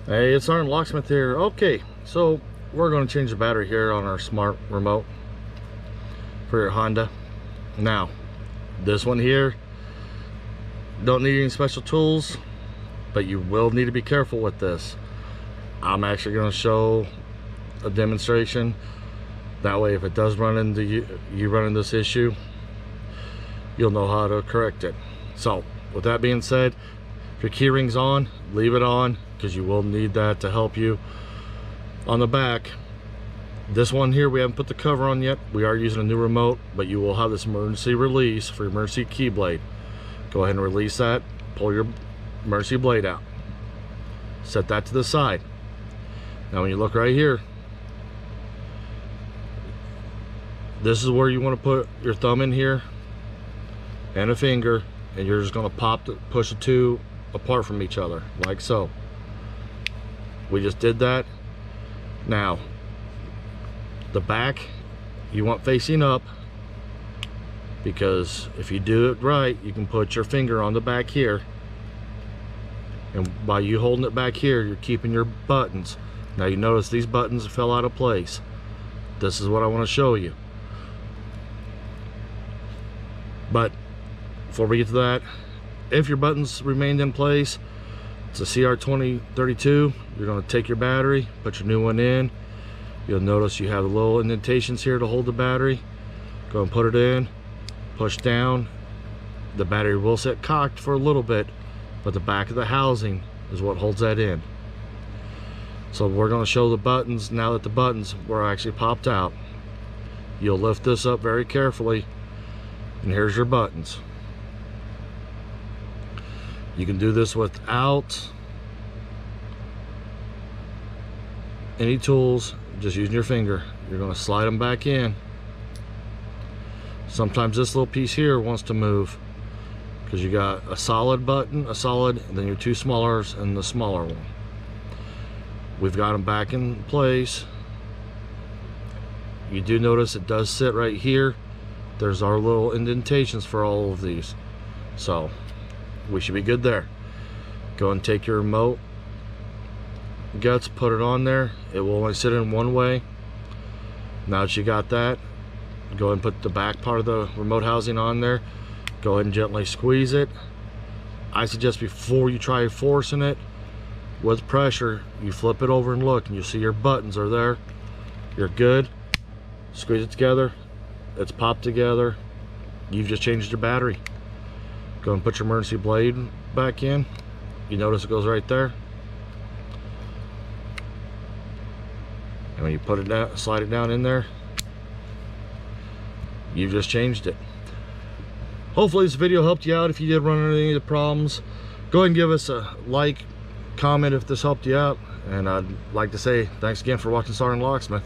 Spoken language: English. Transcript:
Hey, it's Locksmith here. Okay, so we're going to change the battery here on our smart remote for your Honda. Now, this one here, don't need any special tools, but you will need to be careful with this. I'm actually going to show a demonstration. That way, if it does run into you run into this issue, you'll know how to correct it. So, with that being said, if your key ring's on, leave it on, because you will need that to help you. On the back, this one here, we haven't put the cover on yet. We are using a new remote, but you will have this emergency release for your emergency key blade. Go ahead and release that, pull your emergency blade out, set that to the side. Now when you look right here, this is where you want to put your thumb in here and a finger, and you're just going to push the two apart from each other like so. We just did that. Now the back you want facing up, because if you do it right, you can put your finger on the back here, and by you holding it back here, you're keeping your buttons. Now you notice these buttons fell out of place. This is what I want to show you. But before we get to that, if your buttons remained in place, it's a CR2032. You're going to take your battery, put your new one in. You'll notice you have the little indentations here to hold the battery. Go and put it in, push down. The battery will sit cocked for a little bit, but the back of the housing is what holds that in. So we're going to show the buttons now that the buttons were actually popped out. You'll lift this up very carefully, and here's your buttons. You can do this without any tools, just using your finger. You're going to slide them back in. Sometimes this little piece here wants to move, because you got a solid button, and then your two smallers and the smaller one. We've got them back in place. You do notice it does sit right here. There's our little indentations for all of these, so we should be good there. Go and take your remote guts, put it on there. It will only sit in one way. Now that you got that, go and put the back part of the remote housing on there. Go ahead and gently squeeze it. I suggest before you try forcing it with pressure, you flip it over and look, and you see your buttons are there. You're good. Squeeze it together. It's popped together. You've just changed your battery. Go and put your emergency blade back in. You notice it goes right there. And when you put it down, slide it down in there, you've just changed it. Hopefully this video helped you out. If you did run into any of the problems, go ahead and give us a like, comment if this helped you out. And I'd like to say thanks again for watching SgtLocksmith.